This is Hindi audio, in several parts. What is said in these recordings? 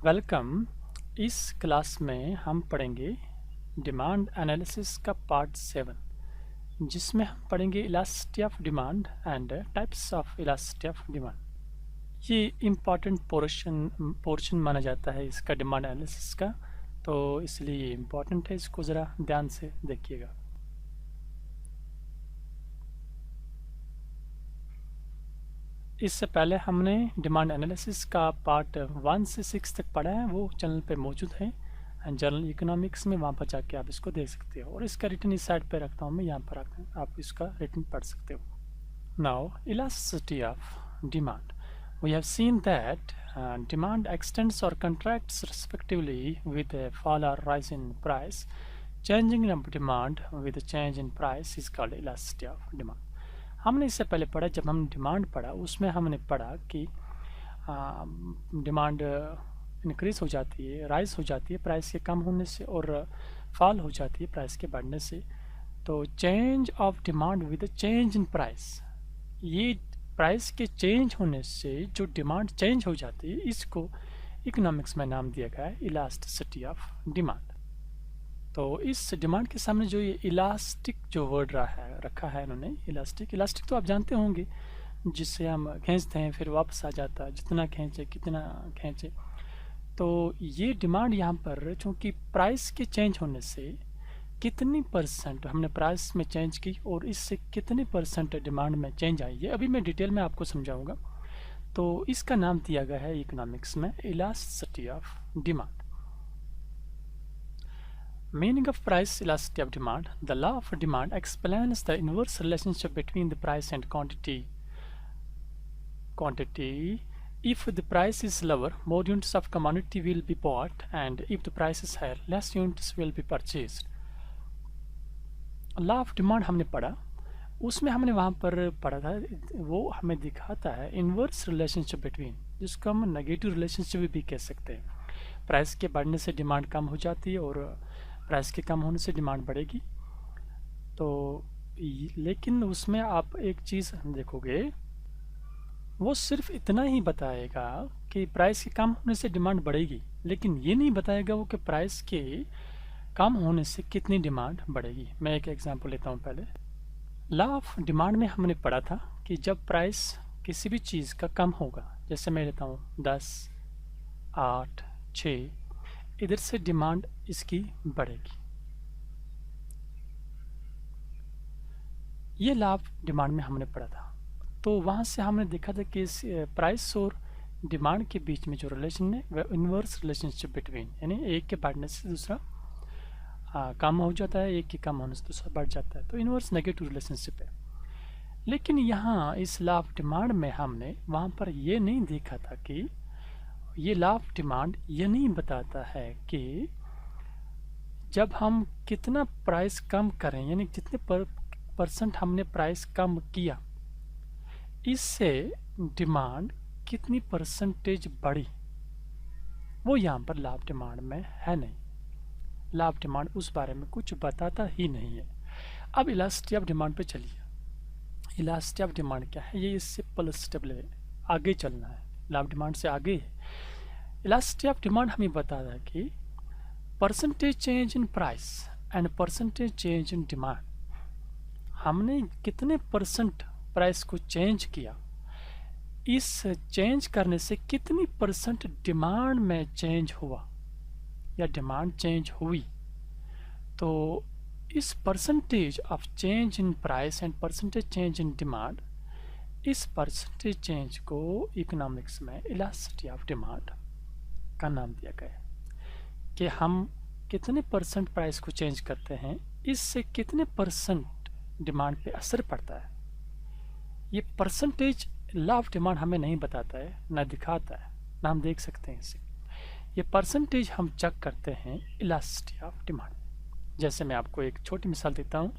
वेलकम। इस क्लास में हम पढ़ेंगे डिमांड एनालिसिस का पार्ट 7, जिसमें हम पढ़ेंगे elasticity of demand and types of elasticity of demand. ये इम्पॉर्टेंट पोर्शन माना जाता है इसका डिमांड एनालिसिस का, तो इसलिए ये इम्पॉर्टेंट है। इसको ज़रा ध्यान से देखिएगा। इससे पहले हमने डिमांड एनालिसिस का पार्ट 1 से 6 तक पढ़ा है, वो चैनल पे मौजूद है जनरल इकोनॉमिक्स में, वहाँ पर जाके आप इसको देख सकते हो। और इसका रिटन इस साइड पे रखता हूँ मैं, यहाँ पर रखता आप इसका रिटन पढ़ सकते हो। Now elasticity of demand, we have seen that demand extends और contracts respectively with a fall or rise in price. Changing of demand with a change in price is called elasticity of demand. हमने इससे पहले पढ़ा, जब हम डिमांड पढ़ा उसमें हमने पढ़ा कि डिमांड इंक्रीज हो जाती है, राइज हो जाती है प्राइस के कम होने से, और फॉल हो जाती है प्राइस के बढ़ने से। तो change of demand with change in price, ये प्राइस के चेंज होने से जो डिमांड चेंज हो जाती है, इसको इकोनॉमिक्स में नाम दिया गया है इलास्टिसिटी ऑफ डिमांड। तो इस डिमांड के सामने जो ये इलास्टिक जो वर्ड रखा है इन्होंने, इलास्टिक तो आप जानते होंगे, जिससे हम खींचते हैं फिर वापस आ जाता है, जितना खींचे कितना खींचे। तो ये डिमांड यहाँ पर चूँकि प्राइस के चेंज होने से कितनी परसेंट हमने प्राइस में चेंज की और इससे कितनी परसेंट डिमांड में चेंज आई, ये अभी मैं डिटेल में आपको समझाऊंगा। तो इसका नाम दिया गया है इकोनॉमिक्स में elasticity of demand. Meaning of price elasticity of demand. The law of demand explains the inverse relationship between the price and quantity. If the price is lower, more units of commodity will be bought, and if the price is higher, less units will be purchased. Law of demand हमने पढ़ा, उसमें हमने वहाँ पर पढ़ा था, वो हमें दिखाता है इन्वर्स रिलेशनशिप बिटवीन, जिसको हम नेगेटिव रिलेशनशिप भी कह सकते हैं। प्राइस के बढ़ने से डिमांड कम हो जाती है और प्राइस के कम होने से डिमांड बढ़ेगी। तो लेकिन उसमें आप एक चीज़ देखोगे, वो सिर्फ इतना ही बताएगा कि प्राइस के कम होने से डिमांड बढ़ेगी, लेकिन ये नहीं बताएगा वो कि प्राइस के कम होने से कितनी डिमांड बढ़ेगी। मैं एक एग्जांपल लेता हूँ पहले। लॉ ऑफ डिमांड में हमने पढ़ा था कि जब प्राइस किसी भी चीज़ का कम होगा, जैसे मैं लेता हूँ 10, 8, 6, इधर से डिमांड इसकी बढ़ेगी। ये लॉ ऑफ डिमांड में हमने पढ़ा था। तो वहाँ से हमने देखा था कि इस प्राइस और डिमांड के बीच में जो रिलेशन है वह इन्वर्स रिलेशनशिप बिटवीन, यानी एक के बढ़ने से दूसरा कम हो जाता है, एक के कम होने से दूसरा बढ़ जाता है। तो इन्वर्स नेगेटिव रिलेशनशिप है। लेकिन यहाँ इस लॉ ऑफ डिमांड में हमने वहाँ पर ये नहीं देखा था कि ये लॉ ऑफ डिमांड ये नहीं बताता है कि जब हम कितना प्राइस कम करें, यानी जितने परसेंट हमने प्राइस कम किया, इससे डिमांड कितनी परसेंटेज बढ़ी, वो यहाँ पर लॉ ऑफ डिमांड में है नहीं। लॉ ऑफ डिमांड उस बारे में कुछ बताता ही नहीं है। अब इलास्टिसिटी ऑफ डिमांड पे चलिए। इलास्टिसिटी ऑफ डिमांड क्या है, ये सिंपल स्टेप ले आगे चलना है, लॉ ऑफ डिमांड से आगे है। इलास्टिसिटी ऑफ डिमांड हमें बताता है कि percentage change in price and percentage change in demand, हमने कितने परसेंट प्राइस को चेंज किया, इस चेंज करने से कितनी परसेंट डिमांड में चेंज हुआ या डिमांड चेंज हुई। तो इस percentage of change in price and percentage change in demand, इस परसेंटेज चेंज को इकोनॉमिक्स में इलास्टिसिटी ऑफ डिमांड का नाम दिया गया है कि हम कितने परसेंट प्राइस को चेंज करते हैं, इससे कितने परसेंट डिमांड पे असर पड़ता है। ये परसेंटेज लॉ ऑफ डिमांड हमें नहीं बताता है, ना दिखाता है, ना हम देख सकते हैं इसे। ये परसेंटेज हम चेक करते हैं इलास्टिसिटी ऑफ डिमांड। जैसे मैं आपको एक छोटी मिसाल देता हूँ।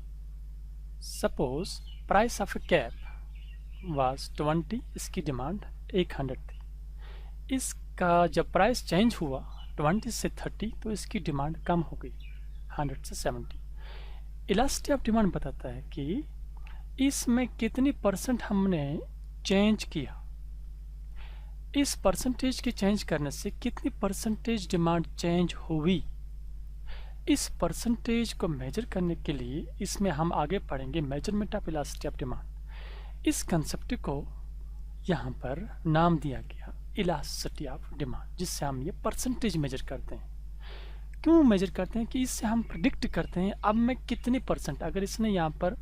Suppose price of A cap was 20, इसकी डिमांड 100 थी। इसका जब प्राइस चेंज हुआ 20 से 30, तो इसकी डिमांड कम हो गई 100 से 70। इलास्टिसिटी ऑफ डिमांड बताता है कि इसमें कितनी परसेंट हमने चेंज किया। इस परसेंटेज की चेंज करने से कितनी परसेंटेज डिमांड चेंज हुई, इस परसेंटेज को मेजर करने के लिए इसमें हम आगे पढ़ेंगे measurement of elasticity of demand. इस कंसेप्ट को यहाँ पर नाम दिया गया इलास्टिसिटी ऑफ डिमांड, जिससे हम ये परसेंटेज मेजर करते हैं। क्यों मेजर करते हैं कि इससे हम प्रिडिक्ट करते हैं अब मैं कितनी परसेंट, अगर इसने यहाँ पर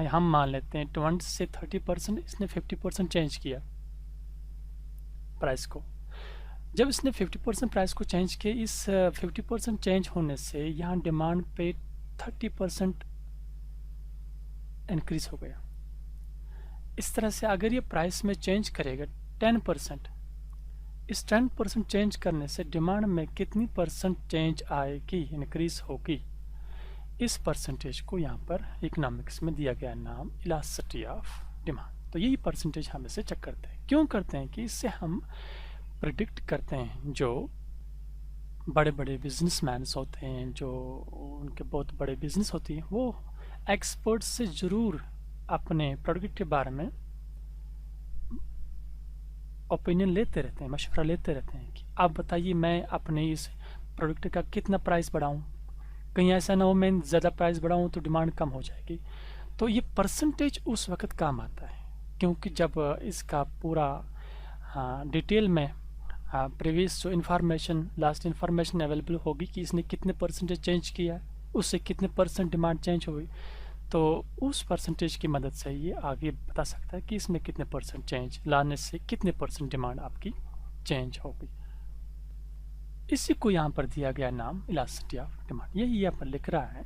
हम मान लेते हैं 20 से 30%, इसने 50% चेंज किया प्राइस को। जब इसने 50% प्राइस को चेंज किया, इस 50% चेंज होने से यहाँ डिमांड पे 30% इंक्रीज हो गया। इस तरह से अगर ये प्राइस में चेंज करेगा 10%, इस 10% चेंज करने से डिमांड में कितनी परसेंट चेंज आएगी, इंक्रीज होगी, इस परसेंटेज को यहाँ पर इकोनॉमिक्स में दिया गया नाम इलास्टिसिटी ऑफ डिमांड। तो यही परसेंटेज हम इसे चेक करते हैं। क्यों करते हैं कि इससे हम प्रिडिक्ट करते हैं, जो बड़े बड़े बिजनेसमैन होते हैं, जो उनके बहुत बड़े बिजनेस होती है, वो एक्सपर्ट से ज़रूर अपने प्रोडक्ट के बारे में ओपिनियन लेते रहते हैं, मशवरा लेते रहते हैं कि आप बताइए मैं अपने इस प्रोडक्ट का कितना प्राइस बढ़ाऊं, कहीं ऐसा ना हो मैं ज़्यादा प्राइस बढ़ाऊं तो डिमांड कम हो जाएगी। तो ये परसेंटेज उस वक्त काम आता है, क्योंकि जब इसका पूरा डिटेल में प्रीवियस जो इन्फॉर्मेशन, लास्ट इन्फॉर्मेशन अवेलेबल होगी कि इसने कितने परसेंटेज चेंज किया है, उससे कितने परसेंट डिमांड चेंज हुई, तो उस परसेंटेज की मदद से ये आगे बता सकता है कि इसमें कितने परसेंट चेंज लाने से कितने परसेंट डिमांड आपकी चेंज होगी। इसी को यहाँ पर दिया गया नाम इलास्टिसिटी ऑफ डिमांड। यही यहाँ पर लिख रहा है,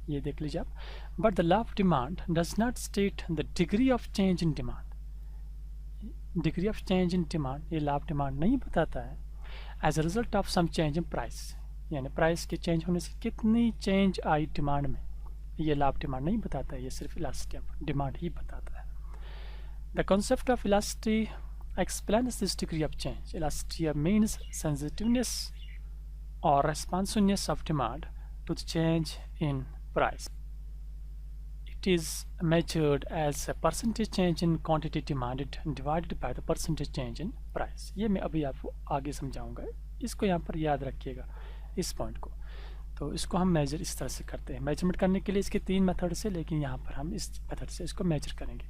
ये देख लीजिए आप। But the law of demand does not state the degree of change in demand. Degree of change in demand ये लॉ ऑफ डिमांड नहीं बताता है as a result of some change in price, यानी प्राइस के चेंज होने से कितनी चेंज आई डिमांड में, ये लॉ ऑफ डिमांड नहीं बताता है, ये सिर्फ इलास्टिसिटी ऑफ डिमांड ही बताता है। The concept of elasticity explains this degree of change. Elasticity means sensitiveness or responsiveness of demand to the change in price. It is measured as a percentage change in quantity demanded divided by the percentage change in price. ये मैं अभी आपको आगे समझाऊंगा, इसको यहाँ पर याद रखिएगा इस पॉइंट को। तो इसको हम मेजर इस तरह से करते हैं। मेजरमेंट करने के लिए इसके 3 मेथड से, लेकिन यहाँ पर हम इस मेथड से इसको मेजर करेंगे।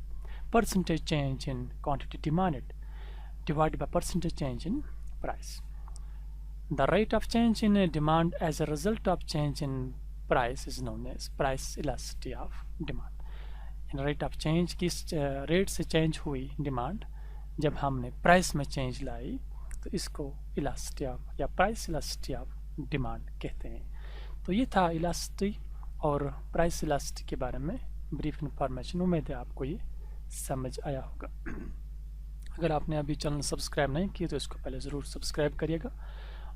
Percentage change in quantity demanded divided by percentage change in price. The rate of change in demand as a result of change in price is known as price elasticity of demand. In rate of change किस रेट से चेंज हुई डिमांड, जब हमने प्राइस में चेंज लाई तो इसको इलास्टिसिटी ऑफ या प्राइस इलास्टिसिटी ऑफ डिमांड कहते हैं। तो ये था इलास्टिसिटी और प्राइस इलास्टिसिटी के बारे में ब्रीफ इंफॉर्मेशन। उम्मीद है आपको ये समझ आया होगा। अगर आपने अभी चैनल सब्सक्राइब नहीं किया तो इसको पहले ज़रूर सब्सक्राइब करिएगा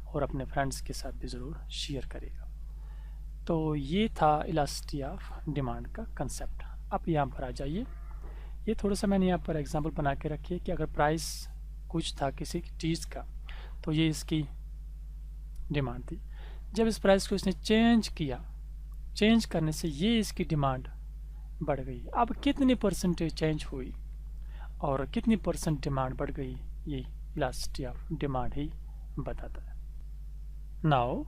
और अपने फ्रेंड्स के साथ भी ज़रूर शेयर करिएगा। तो ये था इलास्टिसिटी ऑफ डिमांड का कंसेप्ट। अब यहाँ पर आ जाइए, ये थोड़ा सा मैंने यहाँ पर एग्जांपल बना के रखी है कि अगर प्राइस कुछ था किसी चीज़ का तो ये इसकी डिमांड थी। जब इस प्राइस को इसने चेंज किया, चेंज करने से ये इसकी डिमांड बढ़ गई। अब कितनी परसेंटेज चेंज हुई और कितनी परसेंट डिमांड बढ़ गई, ये इलास्टिसिटी ऑफ डिमांड ही बताता है। Now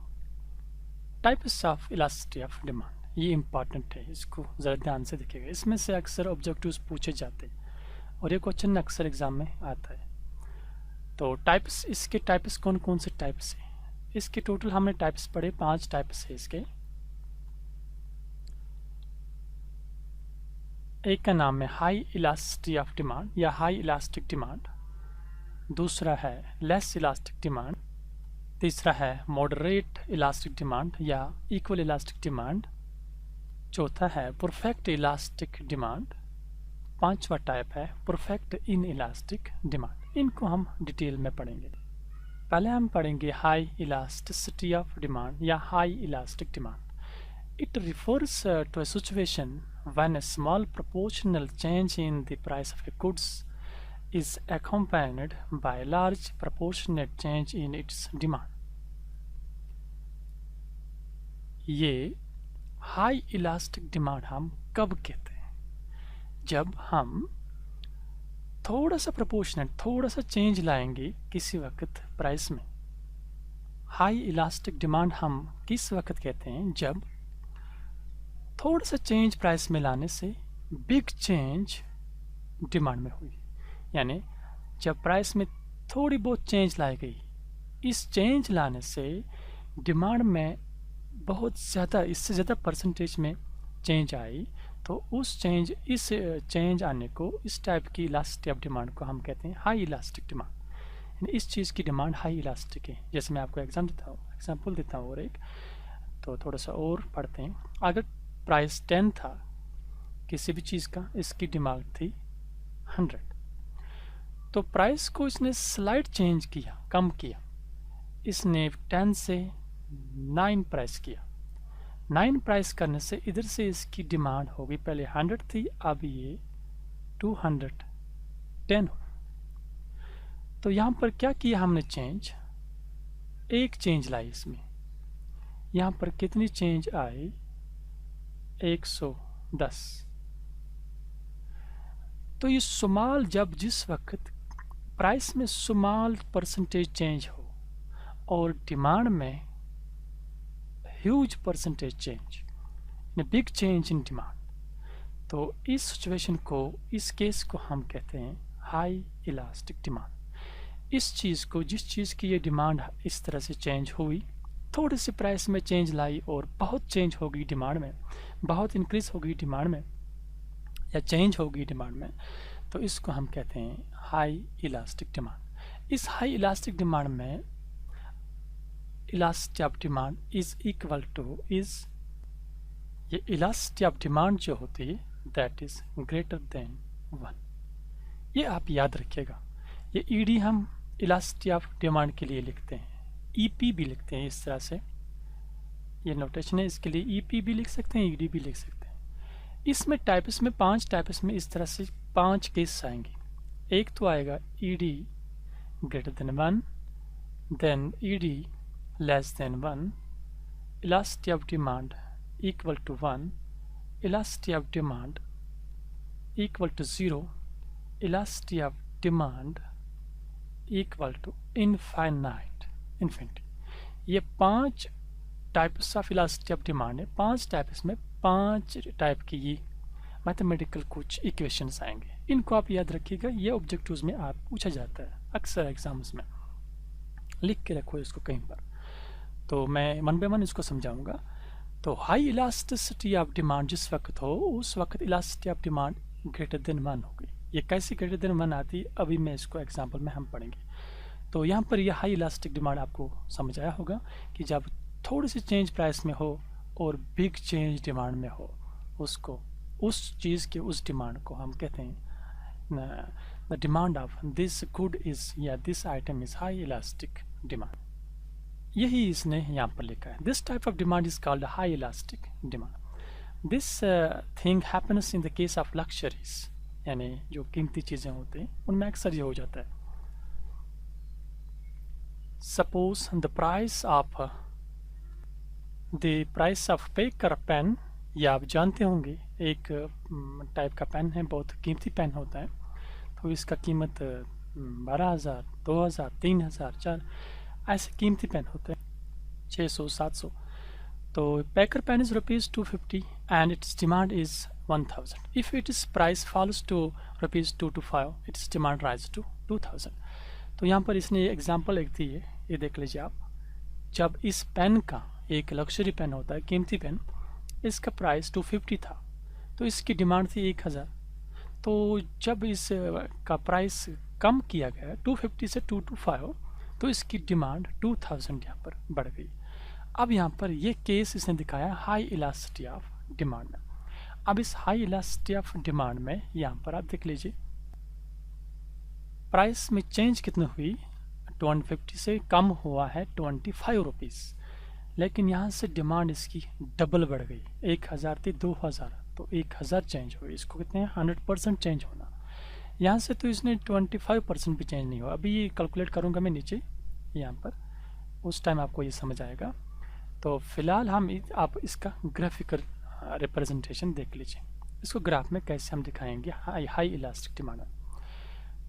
types of elasticity of demand, ये इम्पॉर्टेंट है, इसको ज़रा ध्यान से देखिएगा। इसमें से अक्सर ऑब्जेक्टिव्स पूछे जाते हैं और ये क्वेश्चन अक्सर एग्जाम में आता है। तो टाइप्स, इसके टाइप्स कौन कौन से टाइप्स हैं, इसके टोटल हमने टाइप्स पढ़े, 5 टाइप्स है इसके। एक का नाम है हाई इलास्टिसिटी ऑफ डिमांड या हाई इलास्टिक डिमांड, दूसरा है लेस इलास्टिक डिमांड, तीसरा है मॉडरेट इलास्टिक डिमांड या इक्वल इलास्टिक डिमांड, चौथा है परफेक्ट इलास्टिक डिमांड, पांचवा टाइप है परफेक्ट इन इलास्टिक डिमांड। इनको हम डिटेल में पढ़ेंगे। पहले हम पढ़ेंगे हाई इलास्टिसिटी ऑफ डिमांड या high elastic demand. It refers to a situation when a small proportional change in the price of a goods is accompanied by a large proportionate change in its demand. ये हाई इलास्टिक डिमांड हम कब कहते हैं, जब हम थोड़ा सा प्रोपोर्शनेट, थोड़ा सा चेंज लाएंगे किसी वक्त प्राइस में। हाई इलास्टिक डिमांड हम किस वक्त कहते हैं? जब थोड़ा सा चेंज प्राइस में लाने से बिग चेंज डिमांड में हुई, यानी जब प्राइस में थोड़ी बहुत चेंज लाई गई, इस चेंज लाने से डिमांड में बहुत ज़्यादा, इससे ज़्यादा परसेंटेज में चेंज आई, तो इस चेंज आने को, इस टाइप की इलास्टिक ऑफ डिमांड को हम कहते हैं हाई इलास्टिक डिमांड। यानी इस चीज़ की डिमांड हाई इलास्टिक है। जैसे मैं आपको एग्जांपल देता हूँ और एक, तो थोड़ा सा और पढ़ते हैं। अगर प्राइस 10 था किसी भी चीज़ का, इसकी डिमांड थी 100, तो प्राइस को इसने स्लाइड चेंज किया, कम किया, इसने 10 से 9 प्राइस किया। 9 प्राइस करने से इधर से इसकी डिमांड होगी, पहले 100 थी, अब ये 210 हो। तो यहाँ पर क्या किया हमने? चेंज, एक चेंज लाई इसमें। यहाँ पर कितनी चेंज आई? 110। तो ये स्मॉल, जब जिस वक्त प्राइस में स्मॉल परसेंटेज चेंज हो और डिमांड में huge percentage change, big change in demand, तो इस सिचुएशन को, इस केस को हम कहते हैं हाई इलास्टिक डिमांड। इस चीज़ को, जिस चीज़ की ये डिमांड इस तरह से चेंज हुई, थोड़ी सी प्राइस में चेंज लाई और बहुत चेंज हो गई डिमांड में, बहुत इंक्रीज हो गई डिमांड में या चेंज हो गई डिमांड में, तो इसको हम कहते हैं हाई इलास्टिक डिमांड। इस हाई इलास्टिक डिमांड में elastic of demand is equal to ये इलास्टिक ऑफ डिमांड जो होती है दैट इज ग्रेटर देन 1। ये आप याद रखिएगा। ये ईडी हम इलास्टिक ऑफ डिमांड के लिए लिखते हैं, ईपी भी लिखते हैं इस तरह से, ये नोटेशन है। इसके लिए ईपी भी लिख सकते हैं, ईडी भी लिख सकते हैं। इसमें टाइप्स में 5 टाइप्स में इस तरह से 5 केस आएंगे। एक तो आएगा ED greater than 1, then ED less than 1, elastic of demand equal to 1, elastic of demand equal to 0, elastic of demand equal to infinity. ये 5 types of elastic of demand है। 5 टाइप्स में 5 टाइप की ये मैथमेटिकल कुछ इक्वेशंस आएंगे। इनको आप याद रखिएगा, ये ऑब्जेक्टिव्स में आप पूछा जाता है अक्सर एग्जाम्स में। लिख के रखो इसको कहीं पर, तो मैं मन बे मन इसको समझाऊंगा। तो हाई इलास्टिसिटी ऑफ डिमांड जिस वक्त हो, उस वक्त elasticity of demand greater than 1 होगी। ये कैसे ग्रेटर देन 1 आती है, अभी मैं इसको एग्जाम्पल में हम पढ़ेंगे। तो यहाँ पर यह हाई इलास्टिक डिमांड आपको समझ आया होगा कि जब थोड़ी सी चेंज प्राइस में हो और बिग चेंज डिमांड में हो, उसको, उस चीज़ के, उस डिमांड को हम कहते हैं the demand of this good is, या this item is high elastic demand. यही इसने यहाँ पर लिखा है। This type of demand is called high elastic demand. This thing happens in the case of luxuries, यानी जो कीमती चीज़ें होती हैं उनमें अक्सर ये हो जाता है। Suppose the price of Parker pen, या आप जानते होंगे एक टाइप का पेन है, बहुत कीमती पेन होता है, तो इसका कीमत 12,000, 2,000, 3,000, 4 ऐसे कीमती पेन होते हैं, 600, 700। तो Parker pen is ₹250 and its demand is 1,000. If its price falls to ₹2 to 5, its demand rises to 2,000. तो यहाँ पर इसने एग्जाम्पल एक दी है, ये देख लीजिए आप। जब इस पेन का, एक लग्जरी पेन होता है, कीमती पेन, इसका प्राइस 250 था, तो इसकी डिमांड थी 1,000। तो जब इस का प्राइस कम किया गया 250 से 2 to 5, तो इसकी डिमांड 2,000 यहाँ पर बढ़ गई। अब यहाँ पर ये केस इसने दिखाया हाई इलास्टिसिटी ऑफ डिमांड में। अब इस हाई इलास्टिसिटी ऑफ डिमांड में यहाँ पर आप देख लीजिए प्राइस में चेंज कितनी हुई, 250 से कम हुआ है 25 रुपीज़, लेकिन यहाँ से डिमांड इसकी डबल बढ़ गई, 1,000 थी 2,000, तो 1,000 चेंज हुई। इसको कितने हैं, 100% चेंज होना। यहाँ से तो इसने 25% भी चेंज नहीं हुआ। अभी ये कैलकुलेट करूँगा मैं नीचे यहाँ पर, उस टाइम आपको ये समझ आएगा। तो फिलहाल आप इसका ग्राफिकल रिप्रेजेंटेशन देख लीजिए। इसको ग्राफ में कैसे हम दिखाएंगे हाई इलास्टिक डिमांड।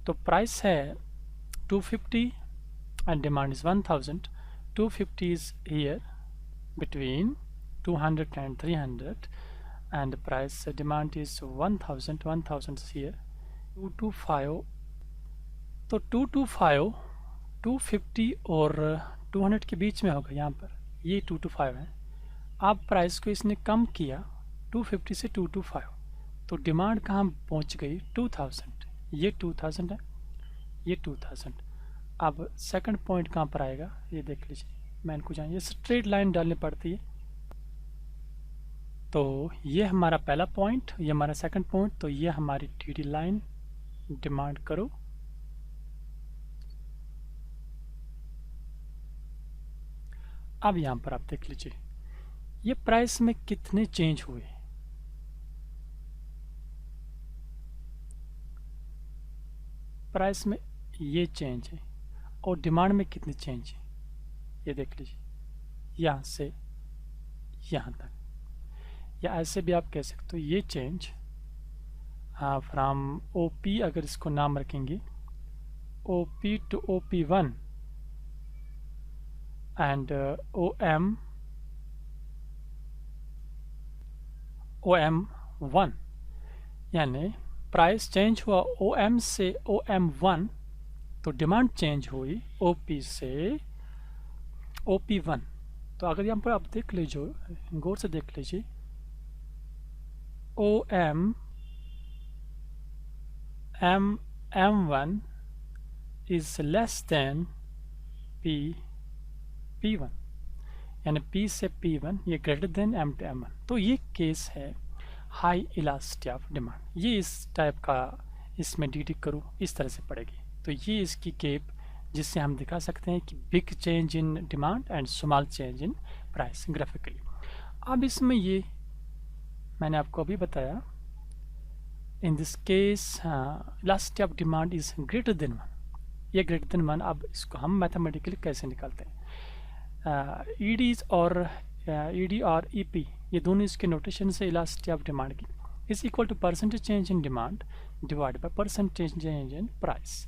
तो प्राइस है 250 and demand is 1000. 250 is here between 200 and 300, and the price demand is 1000. 1000 is here. 225, तो 225 250 और 200 के बीच में होगा। यहाँ पर ये 225 है। अब प्राइस को इसने कम किया 250 से 225, तो डिमांड कहाँ पहुँच गई 2000। ये 2000 है, ये 2000। अब सेकंड पॉइंट कहाँ पर आएगा ये देख लीजिए। मैं इनको जान, ये स्ट्रेट लाइन डालनी पड़ती है। तो ये हमारा पहला पॉइंट, ये हमारा सेकंड पॉइंट, तो ये हमारी टीडी लाइन डिमांड करो। अब यहाँ पर आप देख लीजिए ये प्राइस में कितने चेंज हुए। प्राइस में ये चेंज है और डिमांड में कितनी चेंज है ये देख लीजिए, यहाँ से यहाँ तक, या ऐसे भी आप कह सकते हो ये चेंज फ्रॉम ओपी, अगर इसको नाम रखेंगे OP to OP1 and OM1, यानी प्राइस चेंज हुआ OM से OM1, तो डिमांड चेंज हुई OP से OP1। तो अगर यहाँ पर आप देख लीजिए, गौर से देख लीजिए, M1 is less than P1, यानी P से P1 ये greater than M to M1। तो ये केस है हाई इलास्टिसिटी ऑफ डिमांड। ये इस टाइप का इसमें डी करूँ इस तरह से पड़ेगी। तो ये इसकी केप जिससे हम दिखा सकते हैं कि big change in demand and small change in price graphically. अब इसमें ये मैंने आपको अभी बताया, in this case elasticity of demand is greater than 1। ये ग्रेटर देन 1, अब इसको हम मैथमेटिकली कैसे निकालते हैं। ED और EP ये दोनों इसके नोटेशन से इलास्टिसिटी ऑफ डिमांड की is equal to percentage change in demand divide by percentage change in price.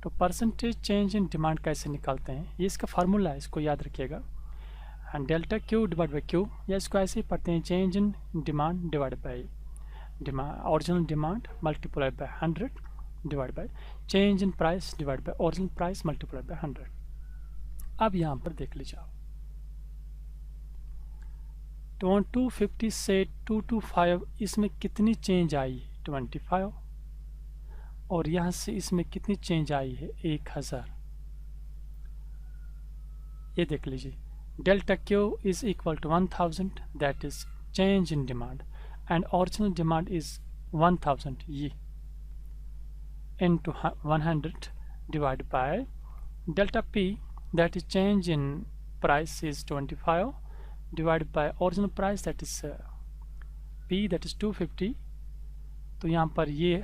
तो परसेंटेज चेंज इन डिमांड कैसे निकालते हैं, ये इसका फार्मूला है, इसको याद रखिएगा। Delta Q divide by Q, या इसको ऐसे ही पढ़ते हैं, change in demand divide by original demand multiply by 100 divide by change in price divide by original price multiply by 100। अब यहाँ पर देख लीजिए आप, 250 से 225 इसमें कितनी चेंज आई है 25, और यहाँ से इसमें कितनी चेंज आई है 1000। ये देख लीजिए, delta Q is equal to 1000, that is change in demand, and original demand is 1000 ये into 100 divided by delta P, that is change in price is 25 divided by original price, that is P, that is 250। तो यहाँ पर ये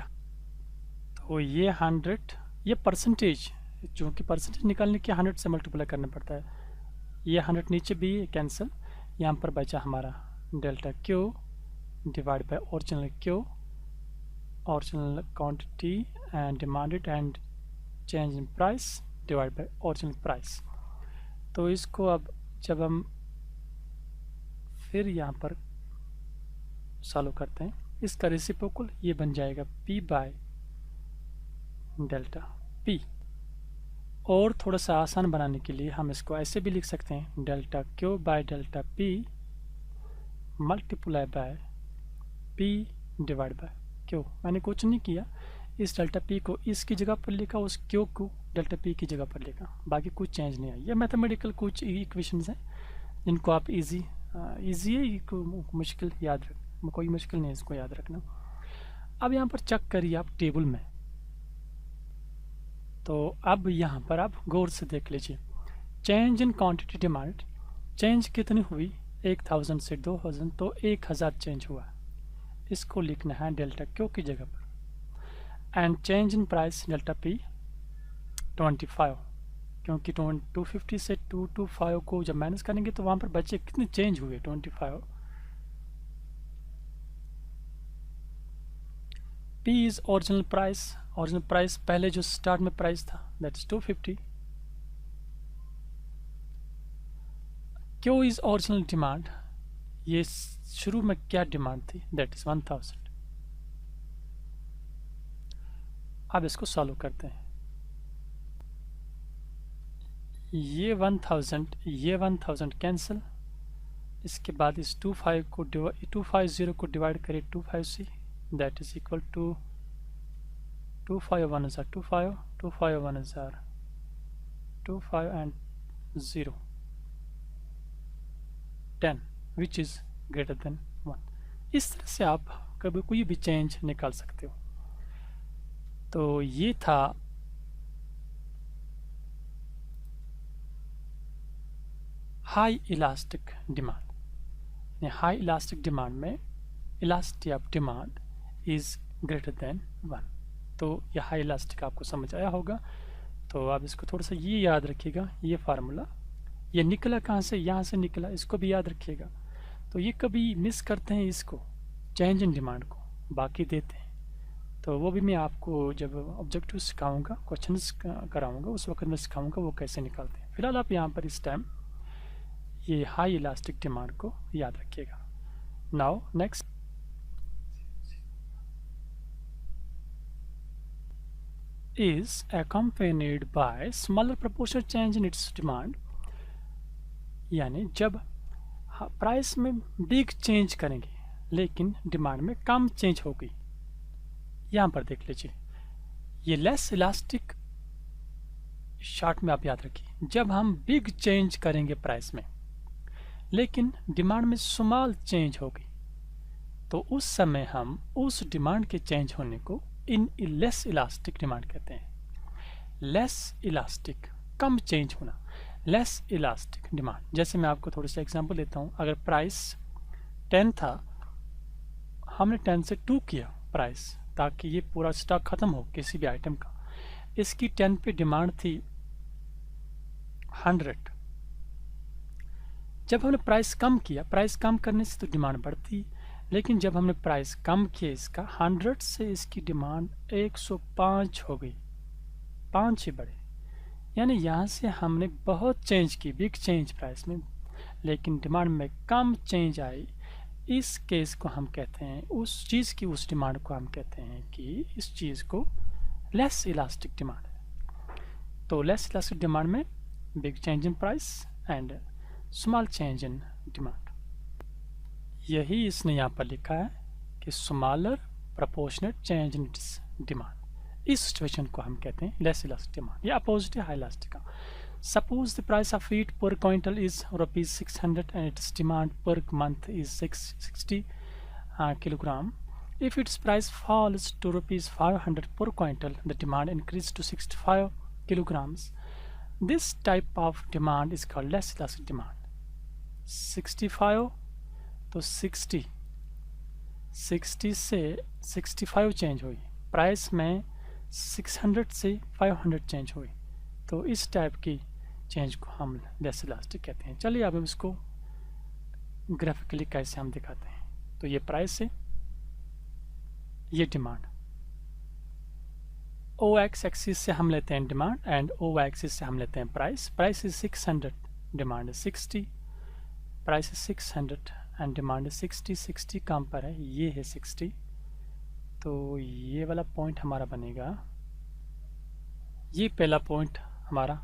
100, ये परसेंटेज, चूँकि परसेंटेज निकालने के 100 से मल्टीप्लाई करना पड़ता है, ये 100 नीचे भी कैंसिल, यहाँ पर बचा हमारा delta Q divide by original Q, original quantity and demanded and change in price divided by original price। तो इसको अब जब हम फिर यहाँ पर सॉल्व करते हैं, इसका रेसिप्रोकल ये बन जाएगा P बाय डेल्टा P। और थोड़ा सा आसान बनाने के लिए हम इसको ऐसे भी लिख सकते हैं, delta Q by delta P multiply by P divide by Q। मैंने कुछ नहीं किया, इस डेल्टा P को इसकी जगह पर लिखा, उस Q को डेल्टा P की जगह पर लिखा, बाकी कुछ चेंज नहीं आई। ये मैथमेटिकल कुछ इक्वेशंस हैं जिनको आप इजी है, मुश्किल याद रख, कोई मुश्किल नहीं है इसको याद रखना। अब यहाँ पर चेक करिए आप टेबल में, तो अब यहाँ पर आप गौर से देख लीजिए, change in quantity demand, change कितनी हुई 1000 से 2000, तो 1000 चेंज हुआ, इसको लिखना है डेल्टा Q की जगह पर। And change in price delta P 25, क्योंकि 250 से 225 को जब माइनस करेंगे तो वहाँ पर बचे कितने चेंज हुए 25। P is original price, original price पहले जो स्टार्ट में प्राइस था दैट इज 250. क्यों इज ओरिजिनल डिमांड, ये शुरू में क्या डिमांड थी दैट इज 1000. अब इसको सॉल्व करते हैं. ये 1000 कैंसिल. इसके बाद इस 250 को डिवाइड करें 25 से, that is equal to 251 is 25, 251 is 25 and 0, 10 which is greater than 1. इस तरह से आप कभी कोई भी चेंज निकाल सकते हो. तो ये था high elastic demand. High elastic demand में elasticity of demand is greater than 1. तो यह हाई इलास्टिक आपको समझ आया होगा. तो आप इसको थोड़ा सा ये याद रखिएगा, ये फार्मूला. ये निकला कहाँ से, यहाँ से निकला, इसको भी याद रखिएगा. तो ये कभी मिस करते हैं इसको, चेंज इन डिमांड को, बाकी देते हैं. तो वो भी मैं आपको जब ऑब्जेक्टिव सिखाऊंगा, क्वेश्चंस कराऊंगा, उस वक्त मैं सिखाऊंगा वो कैसे निकालते हैं. फिलहाल आप यहाँ पर इस टाइम ये हाई इलास्टिक डिमांड को याद रखिएगा. Now next is accompanied by smaller proportional change in its demand. यानी जब प्राइस में बिग चेंज करेंगे लेकिन डिमांड में कम चेंज होगी. यहाँ पर देख लीजिए, ये लेस इलास्टिक शॉर्ट में आप याद रखिए. जब हम बिग चेंज करेंगे प्राइस में लेकिन डिमांड में स्मॉल चेंज होगी, तो उस समय हम उस डिमांड के चेंज होने को इन लेस इलास्टिक डिमांड कहते हैं. लेस इलास्टिक, कम चेंज होना, लेस इलास्टिक डिमांड. जैसे मैं आपको थोड़ा सा एग्जांपल देता हूँ. अगर प्राइस 10 था, हमने 10 से 2 किया प्राइस ताकि ये पूरा स्टॉक खत्म हो किसी भी आइटम का. इसकी 10 पे डिमांड थी 100. जब हमने प्राइस कम किया, प्राइस कम करने से तो डिमांड बढ़ती, लेकिन जब हमने प्राइस कम किया इसका 100 से इसकी डिमांड 105 हो गई, 5 ही बढ़े. यानी यहाँ से हमने बहुत चेंज की, बिग चेंज प्राइस में, लेकिन डिमांड में कम चेंज आई. इस केस को हम कहते हैं, उस चीज़ की उस डिमांड को हम कहते हैं कि इस चीज़ को लेस इलास्टिक डिमांड है. तो लेस इलास्टिक डिमांड में big change in price and small change in demand. यही इसने यहाँ पर लिखा है कि smaller proportionate change in its demand. इस सिचुएशन को हम कहते हैं लेस इलास्टिक डिमांड. ये अपोजिट है हाई इलास्टिक का. Suppose the price of wheat per quintal is ₹600 and its demand per month is 60 kilogram. If its price falls to ₹500 per quintal, the demand increases to 65 kilograms. This type of demand is called less elastic demand. 65 तो 60 से 65 चेंज हुई, प्राइस में 600 से 500 चेंज हुई. तो इस टाइप की चेंज को हम लेस इलास्टिक कहते हैं. चलिए अब इसको ग्राफिकली कैसे हम दिखाते हैं. तो ये प्राइस है, ये डिमांड. ओ एक्सिस से हम लेते हैं डिमांड एंड ओ एक्सिस से हम लेते हैं price. Price is 600, demand is 60. Price is 600 and demand is 60. 60 कहाँ पर है, ये है 60. तो ये वाला पॉइंट हमारा बनेगा, ये पहला पॉइंट हमारा.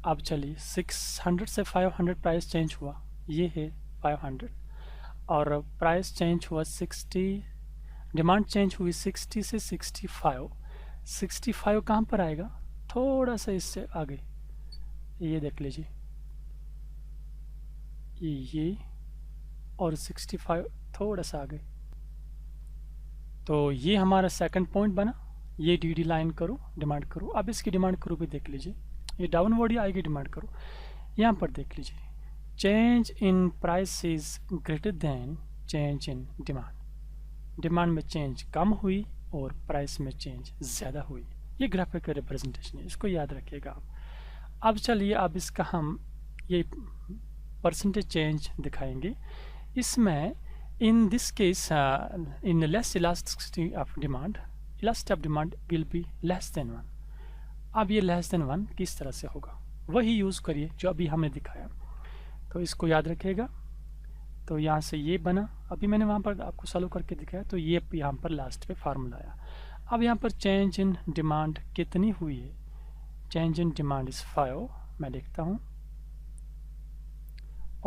अब चलिए 600 से 500 प्राइस चेंज हुआ, ये है 500, और प्राइस चेंज हुआ 60, डिमांड चेंज हुई 60 से 65. 65 कहाँ पर आएगा, थोड़ा सा इससे आगे, ये देख लीजिए, ये और 65 थोड़ा सा आगे. तो ये हमारा सेकंड पॉइंट बना. ये डी लाइन करो, डिमांड करो. अब इसकी डिमांड करो भी देख लीजिए, ये डाउनवर्ड ही आएगी, डिमांड करो. यहाँ पर देख लीजिए, change in price is greater then change in demand. Demand में चेंज कम हुई और प्राइस में चेंज ज़्यादा हुई. ये ग्राफिकल रिप्रेजेंटेशन है, इसको याद रखिएगा आप. अब चलिए अब इसका हम ये परसेंटेज चेंज दिखाएंगे. इसमें in this case in less elasticity of demand, elasticity of demand will be less than 1। अब ये लेस देन 1 किस तरह से होगा, वही यूज़ करिए जो अभी हमने दिखाया, तो इसको याद रखिएगा। तो यहाँ से ये बना, अभी मैंने वहाँ पर आपको सॉल्व करके दिखाया, तो ये यहाँ पर लास्ट पे फार्मूला आया। अब यहाँ पर चेंज इन डिमांड कितनी हुई है, चेंज इन डिमांड इज़ 5, मैं देखता हूँ,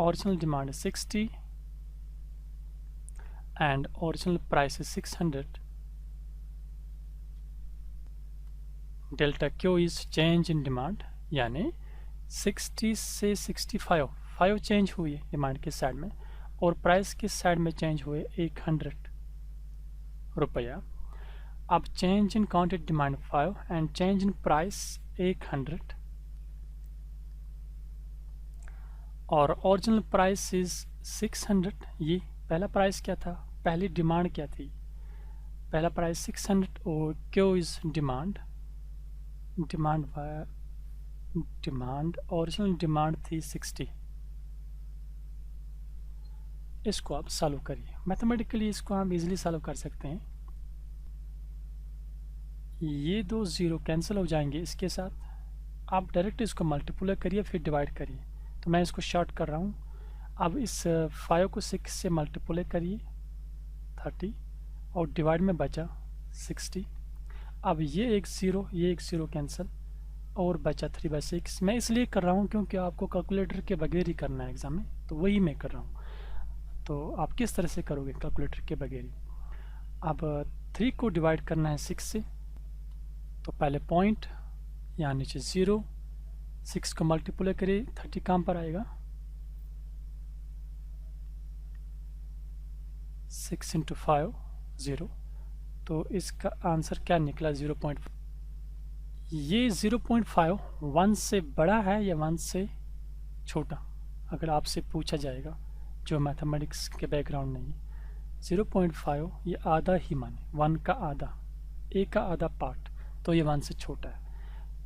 original demand is 60 and original price is 600. Delta Q is change in demand, यानी 60 से 65 5 चेंज हुई है डिमांड के साइड में, और प्राइस के साइड में चेंज हुए 100 रुपया। अब change in counted demand 5 and change in price 100, और ओरिजिनल प्राइस इज 600। ये पहला प्राइस क्या था, पहली डिमांड क्या थी, पहला प्राइस 600 और Q is demand, demand original demand थी 60। इसको आप सॉल्व करिए, मैथमेटिकली इसको हम इजीली सॉल्व कर सकते हैं। ये दो ज़ीरो कैंसिल हो जाएंगे इसके साथ, आप डायरेक्ट इसको मल्टीप्लाई करिए फिर डिवाइड करिए। तो मैं इसको शॉर्ट कर रहा हूँ। अब इस 5 को 6 से मल्टीप्लाई करिए 30, और डिवाइड में बचा 60। अब ये एक ज़ीरो कैंसिल, और बचा 3/6। मैं इसलिए कर रहा हूँ क्योंकि आपको कैलकुलेटर के बगैर ही करना है एग्ज़ाम में, तो वही मैं कर रहा हूँ। तो आप किस तरह से करोगे कैलकुलेटर के बगैर ही। अब 3 को डिवाइड करना है 6 से, तो पहले पॉइंट, यहाँ नीचे 0, 6 को मल्टीप्लाई करिए 30 कहाँ पर आएगा, 6 × 5 0। तो इसका आंसर क्या निकला 0.5। ये 0.5 1 से बड़ा है या 1 से छोटा, अगर आपसे पूछा जाएगा जो मैथमेटिक्स के बैकग्राउंड नहीं है। 0.5 ये आधा ही माने, 1 का आधा, ए का आधा पार्ट, तो ये 1 से छोटा है।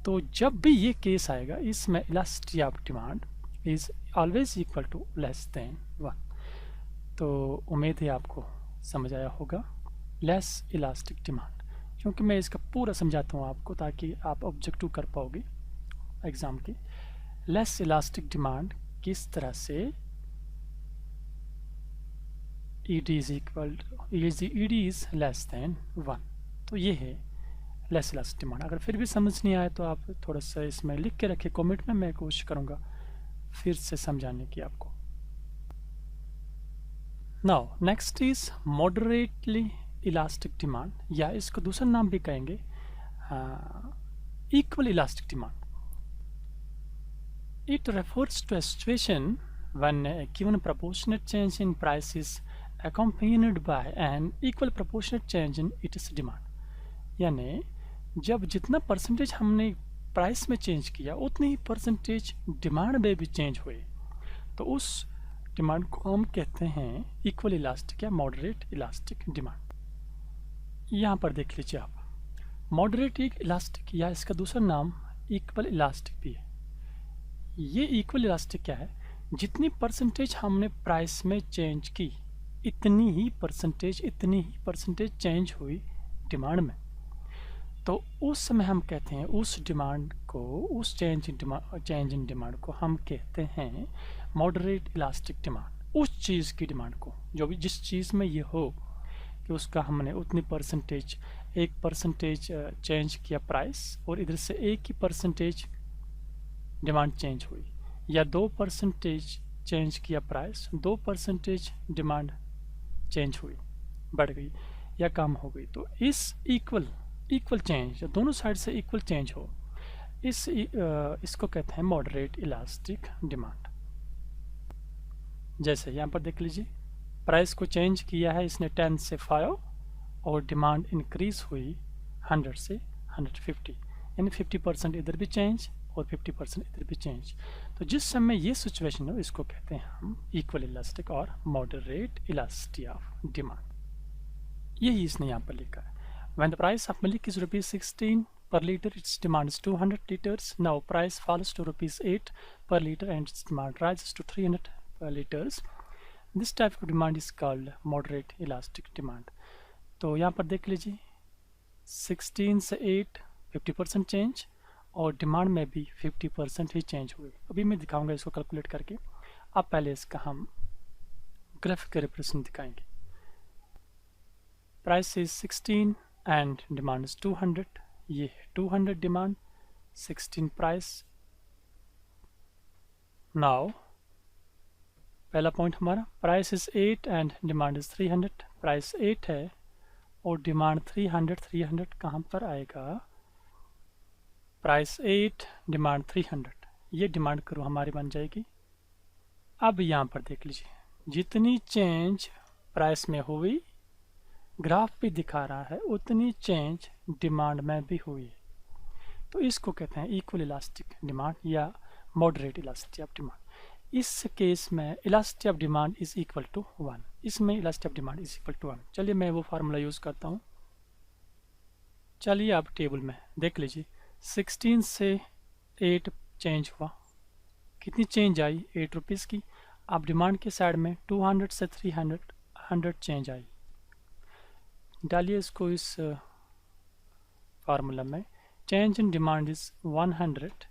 तो जब भी ये केस आएगा इसमें elasticity of demand is always equal to less than 1। तो उम्मीद है आपको समझ आया होगा लेस इलास्टिक डिमांड, क्योंकि मैं इसका पूरा समझाता हूँ आपको ताकि आप ऑब्जेक्टिव कर पाओगे एग्ज़ाम के। लेस इलास्टिक डिमांड किस तरह से, ED is equal ED is less than 1। तो ये है लेस इलास्टिक डिमांड। अगर फिर भी समझ नहीं आए तो आप थोड़ा सा इसमें लिख के रखिए कमेंट में, मैं कोशिश करूँगा फिर से समझाने की आपको। Now next is moderately elastic demand, या इसको दूसरा नाम भी कहेंगे equal elastic demand. It refers to a situation when a given proportionate change in price is accompanied by an equal proportionate change in its demand। यानी जब जितना परसेंटेज हमने प्राइस में चेंज किया उतनी ही परसेंटेज डिमांड में भी चेंज हुए, तो उस डिमांड को हम कहते हैं इक्वल इलास्टिक या मॉडरेट इलास्टिक डिमांड। यहाँ पर देख लीजिए आप, मॉडरेट इलास्टिक या इसका दूसरा नाम इक्वल इलास्टिक भी है। ये इक्वल इलास्टिक क्या है, जितनी परसेंटेज हमने प्राइस में चेंज की इतनी ही परसेंटेज चेंज हुई डिमांड में, तो उस समय हम कहते हैं उस डिमांड को, उस चेंज इन डिमांड को हम कहते हैं मॉडरेट इलास्टिक डिमांड। उस चीज़ की डिमांड को, जो भी जिस चीज़ में ये हो कि उसका हमने उतनी परसेंटेज, 1% चेंज किया प्राइस और इधर से 1 ही परसेंटेज डिमांड चेंज हुई, या 2% चेंज किया प्राइस, 2% डिमांड चेंज हुई, बढ़ गई या कम हो गई। तो इस इक्वल चेंज, दोनों साइड से इक्वल चेंज हो, इसको कहते हैं मॉडरेट इलास्टिक डिमांड। जैसे यहाँ पर देख लीजिए, प्राइस को चेंज किया है इसने 10 से 5 और डिमांड इंक्रीज हुई 100 से 150, यानी 50% इधर भी चेंज और 50% इधर भी चेंज। तो जिस समय ये सिचुएशन हो इसको कहते हैं हम इक्वल इलास्टिक और मॉडरेट इलास्टिसिटी ऑफ डिमांड। यही इसने यहाँ पर लिखा है। When the price of milk is ₹16 per liter, its demand is 200 liters. Now price falls to ₹8 per liter and its demand rises to 300 per liters. This type of demand is called moderate elastic demand. तो यहाँ पर देख लीजिए, 16 से 8 50% चेंज, और डिमांड में भी 50% ही चेंज हुई। अभी मैं दिखाऊंगा इसको कैलकुलेट करके। अब पहले इसका हम ग्राफिकल रिप्रेजेंटेशन दिखाएंगे। Price is 16 and demand is 200। ये है 200 डिमांड, 16 प्राइस। नाउ पहला पॉइंट हमारा, price is 8 and demand is 300। Price 8 है और डिमांड 300। 300 कहाँ पर आएगा? प्राइस 8 डिमांड 300, ये डिमांड करो हमारी बन जाएगी। अब यहाँ पर देख लीजिए, जितनी चेंज प्राइस में हुई, ग्राफ पे दिखा रहा है, उतनी चेंज डिमांड में भी हुई। तो इसको कहते हैं इक्वल इलास्टिक डिमांड या मॉडरेट इलास्टिसिटी ऑफ डिमांड। इस केस में elasticity of demand is equal to 1। इसमें elasticity of demand is equal to 1। चलिए मैं वो फार्मूला यूज़ करता हूँ। चलिए अब टेबल में देख लीजिए, 16 से 8 चेंज हुआ, कितनी चेंज आई? 8 रुपीज़ की। अब डिमांड के साइड में 200 से 300 100 चेंज आई। डालिए इसको इस फार्मूला में। Change in demand is 100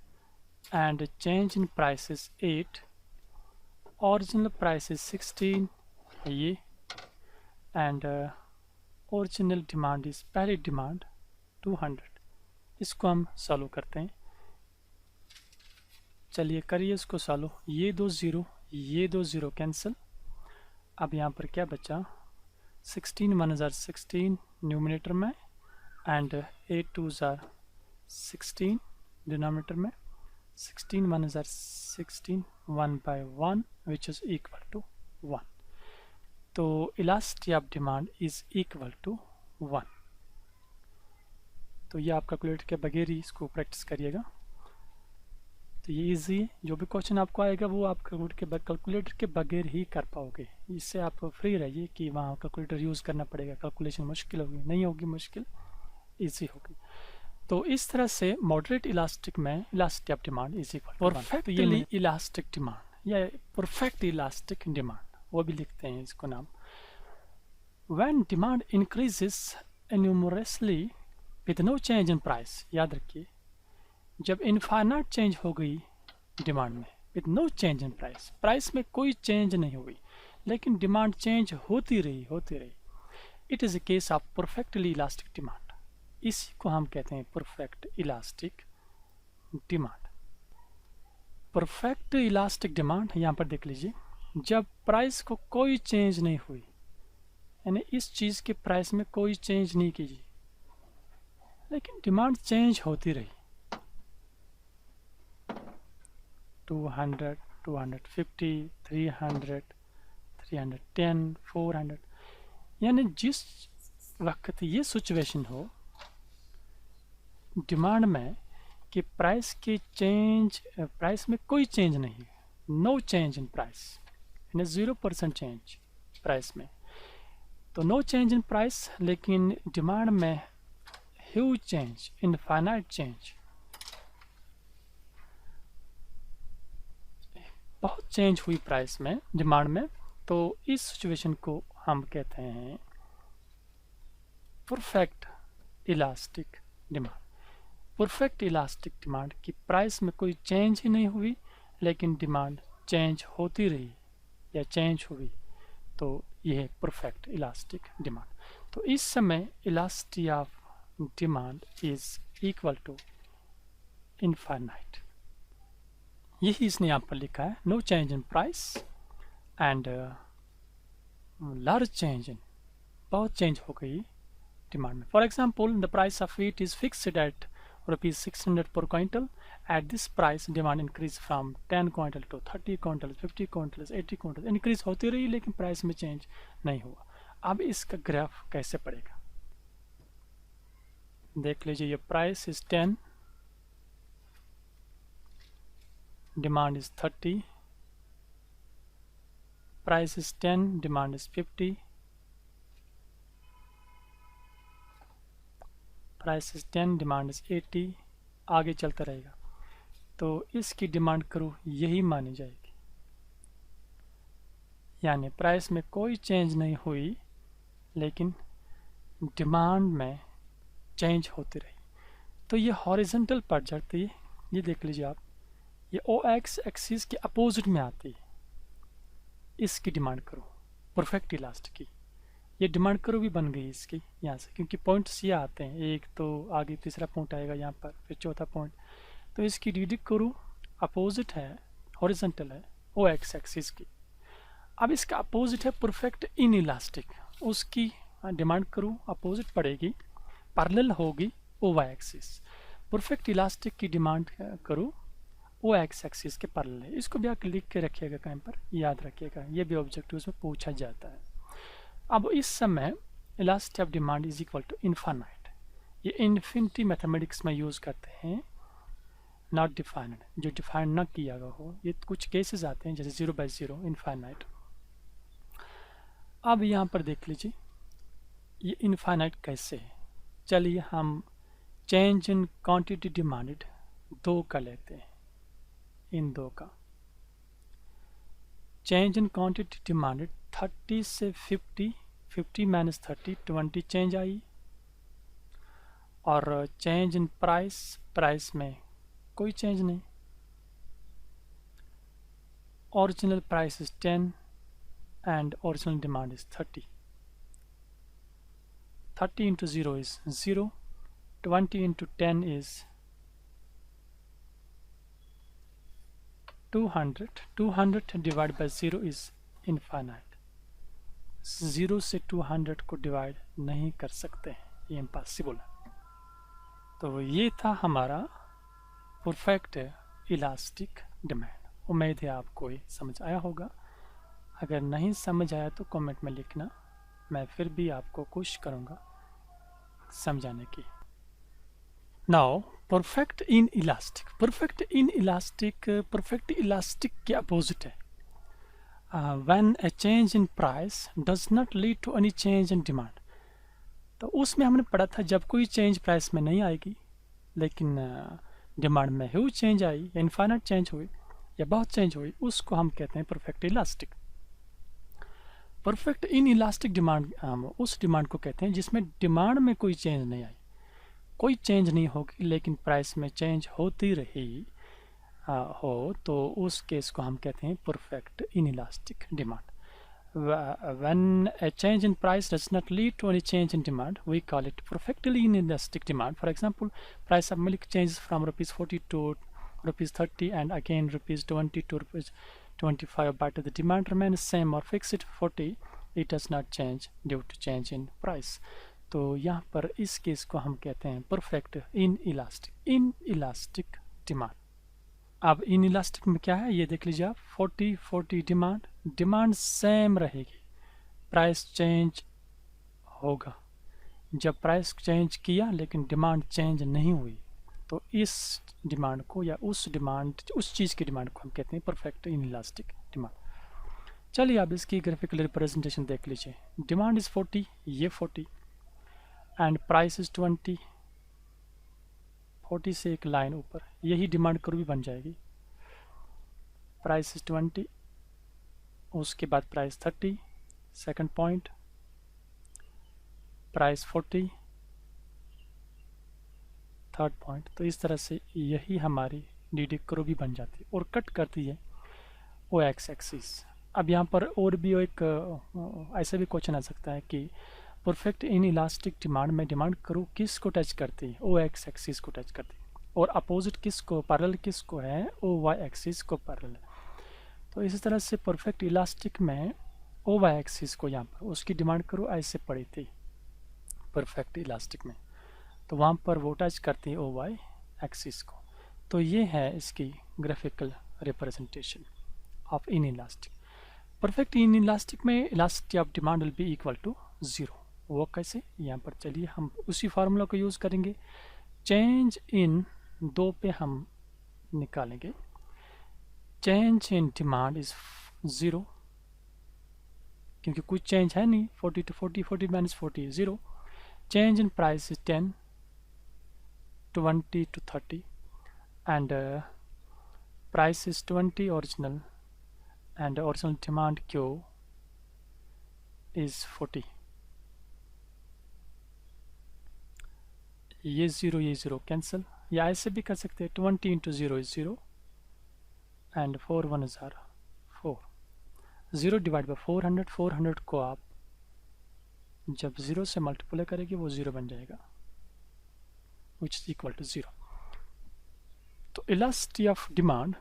and change in price is 8। Original price is 16 ये, एंड ओरिजिनल डिमांड इज पहली डिमांड 200। इसको हम सॉल्व करते हैं। चलिए करिए इसको सॉल्व। ये दो ज़ीरो कैंसिल। अब यहाँ पर क्या बचा? 16 1 ज़ार 16 न्यूमिनेटर में एंड 8 2 ज़ार 16 डिनोमिनेटर में। 16 1 ज़ार 16 1 by 1 which is equal to 1। तो elasticity of demand is equal to 1। तो ये आप कैलकुलेटर के बगैर ही इसको प्रैक्टिस करिएगा। तो ये इजी है, जो भी क्वेश्चन आपको आएगा वो आप कैलकुलेटर के बगैर ही कर पाओगे। इससे आप फ्री रहिए कि वहाँ कैलकुलेटर यूज़ करना पड़ेगा, कैलकुलेशन मुश्किल होगी, नहीं होगी मुश्किल, इजी होगी। तो इस तरह से मॉडरेट इलास्टिक में elasticity of demand is equal to perfectly elastic demand या परफेक्ट इलास्टिक डिमांड, वो भी लिखते हैं इसको नाम। When demand increases enormously with no change in price, याद रखिए, जब इनफाइनाइट चेंज हो गई डिमांड में with no change in price, price में कोई चेंज नहीं हुई लेकिन डिमांड चेंज होती रही, it is a case of perfectly elastic demand. इसी को हम कहते हैं perfect elastic demand. Perfect elastic demand यहाँ पर देख लीजिए, जब प्राइस को कोई चेंज नहीं हुई, यानी इस चीज़ के प्राइस में कोई चेंज नहीं कीजिए लेकिन डिमांड चेंज होती रही। 200 250 300 310 400, यानी जिस वक्त ये सिचुएशन हो डिमांड में कि प्राइस में कोई चेंज नहीं, नो चेंज इन प्राइस, यानी 0% चेंज प्राइस में, तो नो चेंज इन प्राइस, लेकिन डिमांड में ह्यूज चेंज, इनफाइनाइट चेंज, बहुत चेंज हुई प्राइस में, डिमांड में। तो इस सिचुएशन को हम कहते हैं perfect elastic demand. Perfect elastic demand की प्राइस में कोई चेंज ही नहीं हुई लेकिन डिमांड चेंज होती रही या चेंज हुई, तो यह है परफेक्ट इलास्टिक डिमांड। तो इस समय elasticity of demand is equal to infinite. यही इसने यहाँ पर लिखा है, no change in price and large change in, बहुत चेंज हो गई डिमांड में। For example, the price of wheat is fixed at ₹600 per quintal. At this price, demand increase from 10 quintal to 30 quintal, 50 quintal, 80 quintal, increase होती रही लेकिन प्राइस में चेंज नहीं हुआ। अब इसका ग्राफ कैसे पड़ेगा देख लीजिए। ये price is 10, demand is 30, price is 10, demand is 50, price is 10, demand is 80, आगे चलता रहेगा। तो इसकी डिमांड करो यही मानी जाएगी, यानी प्राइस में कोई चेंज नहीं हुई लेकिन डिमांड में चेंज होती रही। तो ये हॉरिजेंटल पड़ जाती है, ये देख लीजिए आप, ये ओ एक्स एक्सिस के अपोजिट में आती है। इसकी डिमांड करो परफेक्ट इलास्टिक की, ये डिमांड करो भी बन गई इसकी यहाँ से, क्योंकि पॉइंट्स ये आते हैं, एक तो आगे तीसरा पॉइंट आएगा यहाँ पर, फिर चौथा पॉइंट। तो इसकी डी करो अपोजिट है, हॉरिजेंटल है ओ एक्स एक्सिस की। अब इसका अपोजिट है परफेक्ट इन इलास्टिक, उसकी डिमांड करूँ अपोजिट पड़ेगी, पैरेलल होगी O Y axis. Perfect elastic की demand curve O X axis के पैरेलल है। इसको भी आप लिख के रखिएगा कहीं पर, याद रखिएगा, ये भी ऑब्जेक्टिव में पूछा जाता है। अब इस समय elastic of demand is equal to infinite, ये इन्फिनिटी मैथमेटिक्स में यूज़ करते हैं, नॉट डिफाइंड, जो डिफाइंड ना किया गया हो। ये कुछ केसेस आते हैं जैसे 0/0 इनफाइनाइट। अब यहाँ पर देख लीजिए ये इनफाइनाइट कैसे है। चलिए हम चेंज इन क्वांटिटी डिमांडेड 2 का लेते हैं, इन 2 का चेंज इन क्वांटिटी डिमांडेड 30 से 50, 50 माइनस 30 20 चेंज आई। और चेंज इन प्राइस, प्राइस में कोई चेंज नहीं, original price is 10 and original demand is 30. 30 into 0 is 0, 20 into 10 is 200, 200 divided by 0 is infinite। 0 से 200 को डिवाइड नहीं कर सकते हैं, ये इम्पॉसिबल है। तो ये था हमारा परफेक्ट इलास्टिक डिमांड। उम्मीद है आपको ये समझ आया होगा। अगर नहीं समझ आया तो कमेंट में लिखना, मैं फिर भी आपको कोशिश करूँगा समझाने की। Now perfect inelastic, perfect inelastic, perfect elastic के अपोजिट है। When a change in price does not lead to any change in demand. तो उसमें हमने पढ़ा था जब कोई चेंज प्राइस में नहीं आएगी लेकिन डिमांड में ह्यूज चेंज आई या इनफाइनाइट चेंज हुई या बहुत चेंज हुई, उसको हम कहते हैं perfect elastic. Perfect in elastic demand उस डिमांड को कहते हैं जिसमें डिमांड में कोई चेंज नहीं आई, कोई चेंज नहीं होगी लेकिन प्राइस में चेंज होती रही हो, तो उस केस को हम कहते हैं perfect in elastic demand. When a change in price does not lead to any change in demand, we call it perfectly inelastic demand. For example, price of milk changes from rupees 40 to rupees 30 and again rupees 20 to rupees 25, but the demand remains same or fixed 40, it does not change due to change in price. तो यहाँ पर इस केस को हम कहते हैं परफेक्ट इन इलास्टिक डिमांड। अब इन इलास्टिक में क्या है ये देख लीजिए आप, 40 डिमांड सेम रहेगी, प्राइस चेंज होगा। जब प्राइस चेंज किया लेकिन डिमांड चेंज नहीं हुई, तो इस डिमांड को या उस चीज़ की डिमांड को हम कहते हैं परफेक्ट इन इलास्टिक डिमांड। चलिए अब इसकी ग्राफिकल रिप्रेजेंटेशन देख लीजिए। डिमांड इज़ 40, ये 40 एंड प्राइस इज़ 20, 40 से एक लाइन ऊपर, यही डिमांड कर्व भी बन जाएगी। प्राइस इज 20, उसके बाद price 30, second point, price 40, third point. तो इस तरह से यही हमारी डी कर्व भी बन जाती है और कट करती है ओ एक्स एक्सिस। अब यहाँ पर और भी एक ऐसा भी क्वेश्चन आ सकता है कि परफेक्ट इन इलास्टिक डिमांड में डिमांड कर्व किस को टच करती है, ओ एक्स एक्सिस को टच करती है, और अपोजिट किसको, पैरेलल किसको है, ओ वाई एक्सिस को पैरेलल है। तो इसी तरह से परफेक्ट इलास्टिक में ओ वाई एक्सिस को यहाँ पर उसकी डिमांड कर्व ऐसे पड़ी थी परफेक्ट इलास्टिक में, तो वहाँ पर वो टच करती है ओ वाई एक्सिस को। तो ये है इसकी graphical representation of inelastic. Perfect inelastic में elasticity of demand will be equal to 0। वो कैसे, यहाँ पर चलिए हम उसी फार्मूला को यूज़ करेंगे। चेंज इन 2 पे हम निकालेंगे, चेंज इन डिमांड इज 0 क्योंकि कुछ चेंज है नहीं, 40 to 40, 40 minus 40 0। Change in price is 10, 20 to 30 and price is 20 original and original demand Q is 40। ये ज़ीरो कैंसिल, या ऐसे भी कर सकते हैं 20 into zero is zero and 4 1 ज़ार 4, 0 डिवाइड बाई 400, 400 को आप जब ज़ीरो से मल्टीप्लाई करेंगे वो ज़ीरो बन जाएगा which is equal to zero. तो elasticity of demand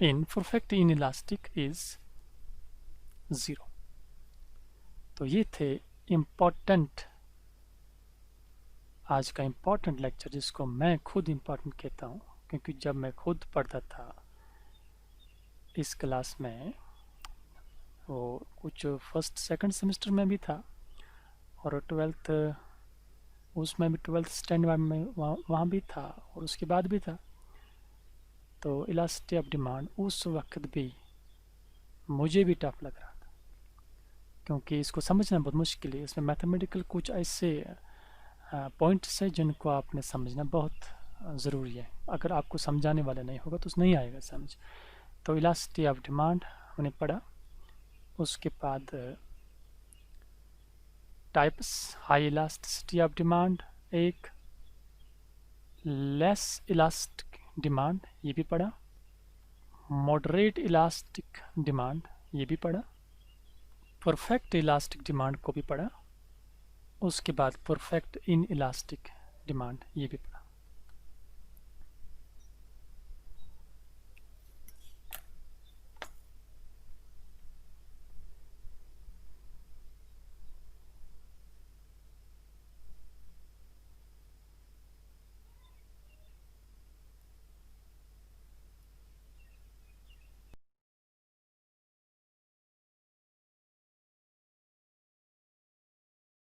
in perfect inelastic is zero. तो ये थे इम्पोर्टेंट, आज का इम्पोर्टेंट लेक्चर, जिसको मैं खुद इम्पोर्टेंट कहता हूँ, क्योंकि जब मैं खुद पढ़ता था इस क्लास में, वो कुछ फर्स्ट सेकंड सेमेस्टर में भी था और ट्वेल्थ, उसमें भी ट्वेल्थ स्टैंडर्ड में वहाँ भी था और उसके बाद भी था। तो इलास्टिसिटी ऑफ डिमांड उस वक्त भी मुझे भी टफ लग रहा था, क्योंकि इसको समझना बहुत मुश्किल है। इसमें मैथमेटिकल कुछ ऐसे पॉइंट्स है जिनको आपने समझना बहुत ज़रूरी है। अगर आपको समझाने वाला नहीं होगा तो नहीं आएगा समझ। तो इलास्टिसिटी ऑफ डिमांड हमने पढ़ा, उसके बाद types, high elasticity of demand एक, लेस इलास्टिक डिमांड ये भी पढ़ा, मॉडरेट इलास्टिक डिमांड ये भी पढ़ा, परफेक्ट इलास्टिक डिमांड को भी पढ़ा, उसके बाद परफेक्ट इन इलास्टिक डिमांड ये भी पढ़ा।